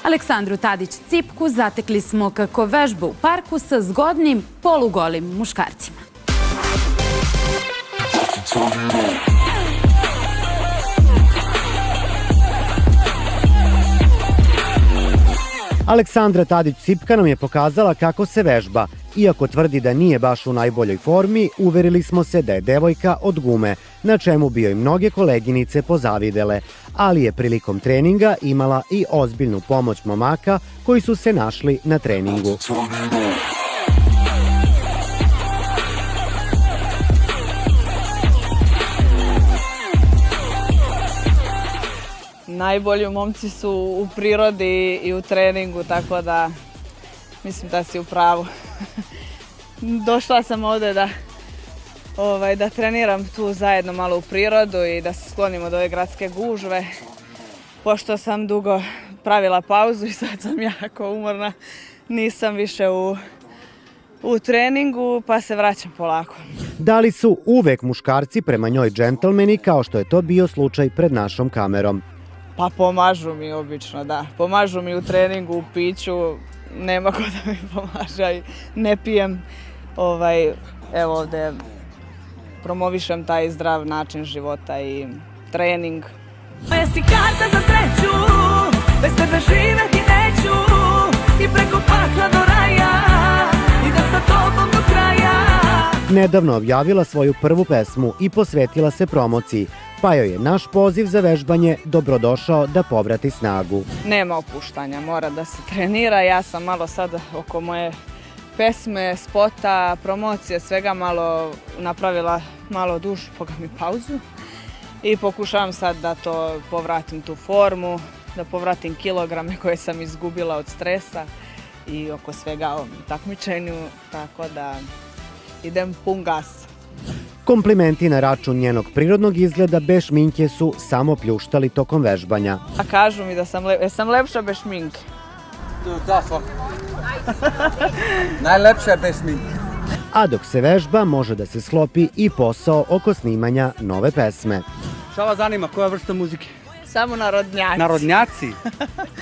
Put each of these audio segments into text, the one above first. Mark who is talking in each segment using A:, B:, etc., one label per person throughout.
A: Aleksandru Tadić-Cipku zatekli smo kako vežba u parku sa zgodnim polugolim muškarcima.
B: Aleksandra Tadić-Cipka nam je pokazala kako se vežba. Iako tvrdi da nije baš u najboljoj formi, uverili smo se da je devojka od gume, na čemu bi joj mnoge koleginice pozavidele, ali je prilikom treninga imala i ozbiljnu pomoć momaka koji su se našli na treningu.
C: Najbolji momci su u prirodi i u treningu, tako da mislim da si u pravu. Došla sam ovde da treniram tu zajedno malo u prirodu i da se sklonim od ove gradske gužve. Pošto sam dugo pravila pauzu i sad sam jako umorna, nisam više u treningu pa se vraćam polako.
B: Da li su uvek muškarci prema njoj džentlmeni kao što je to bio slučaj pred našom kamerom?
C: Pa pomažu mi obično, da. Pomažu mi u treningu, u piću, nema ko da mi pomaže. Ne pijem, evo ovde promovišem taj zdrav način života i trening.
D: Moja si karta za sreću, bez tebe živeti neću i preko pakla do raja, idem sa tobom do kraja.
B: Nedavno objavila svoju prvu pesmu i posvetila se promociji, pa joj je naš poziv za vežbanje dobrodošao da povrati snagu.
C: Nema opuštanja, mora da se trenira. Ja sam malo sad oko moje pesme, spota, promocije, svega malo napravila malo dužu pauzu i pokušavam sad da to povratim tu formu, da povratim kilograme koje sam izgubila od stresa i oko svega o takmičenju, tako da idem pun gas.
B: Komplimenti na račun njenog prirodnog izgleda bez šminke su samo pljuštali tokom vežbanja.
C: A kažu mi da sam lepša bez šminke.
E: Da, svakako. Najlepša je bez šminke.
B: A dok se vežba, može da se sklopi i posao oko snimanja nove pesme.
E: Šta vas zanima, koja vrsta muzike?
C: Samo narodnjaci.
E: Narodnjaci?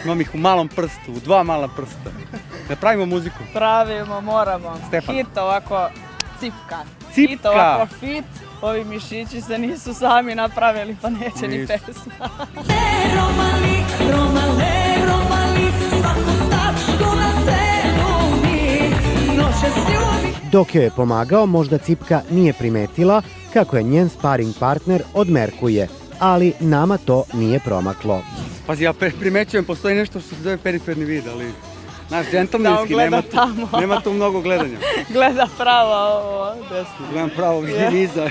E: Imam ih u malom prstu, u dva mala prsta. Ne pravimo muziku?
C: Pravimo, moramo.
E: Stefan.
C: Hit ovako, cipka.
E: Cipka.
C: Hit ovako fit. Ovi mišići se nisu sami napravili, pa neće ni pesma.
D: Romali, romale, romali, svaku tačku na celu mi, noće s ljubi.
B: Dok joj je pomagao, možda Cipka nije primetila kako je njen sparing partner od Merkuje, ali nama to nije promaklo.
E: Pazi, ja primećujem, postoji nešto što se zove periferni vid, ali naš džentlmenski nema tu mnogo gledanja.
C: Gleda pravo ovo, desno.
E: Gledam pravo i iza.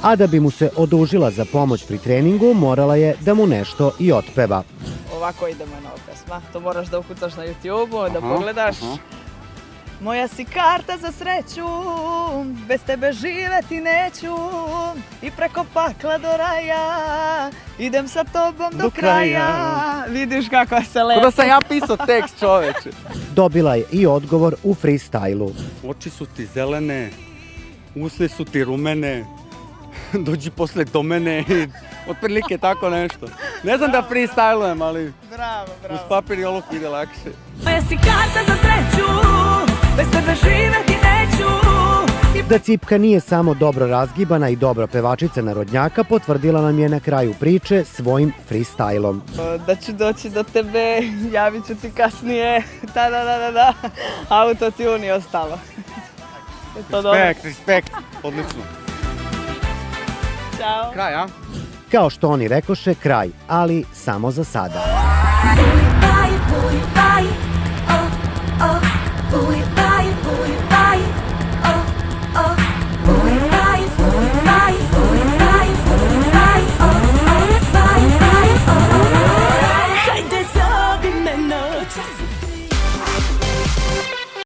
B: A da bi mu se odužila za pomoć pri treningu, morala je da mu nešto i otpeva.
C: Ovako idemo na ovu pesma. To moraš da ukucaš na YouTube-u, da pogledaš. Moja si karta za sreću, bez tebe živeti neću i preko pakla do raja, idem sa tobom do kraja. Vidiš kako se lepi.
E: Kada sam ja pisao tekst, čoveče.
B: Dobila je i odgovor u freestylu.
E: Oči su ti zelene, usne su ti rumene, dođi posle do mene i otprilike tako nešto. Ne znam da freestylujem, ali
C: Bravo.
E: uz papir i olovku ide lakše.
D: Moja si karta za sreću, bez tebe živeti neću.
B: Da Cipka nije samo dobro razgibana i dobra pevačica narodnjaka, potvrdila nam je na kraju priče svojim freestylom.
C: Da ću doći do tebe, javit ću ti kasnije, da, autotune i ostalo.
E: Respekt, odlično.
C: Ćao.
E: Kraj, a?
B: Kao što oni rekoše, kraj, ali samo za sada.